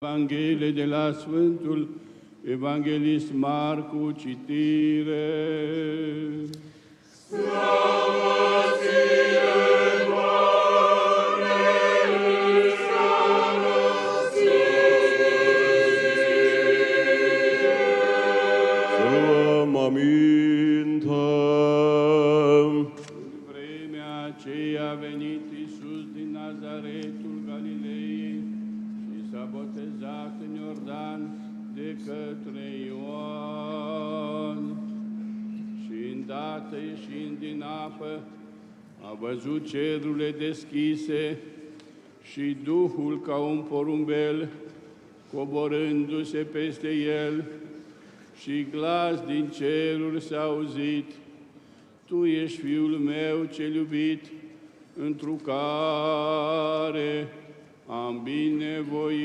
Evanghelie de la Sfântul Evanghelist Marcu, citire. Slavă ție, Doamne, slavă ție! Să luăm aminte. În vremea aceea a venit Iisus din Nazaretul Galilei și s-a botezat în Iordan de către Ioan. Și îndată ieșind din apă, a văzut cerurile deschise și Duhul ca un porumbel coborându-se peste el, și glas din ceruri s-a auzit: Tu ești Fiul meu cel iubit, întru care am binevoit.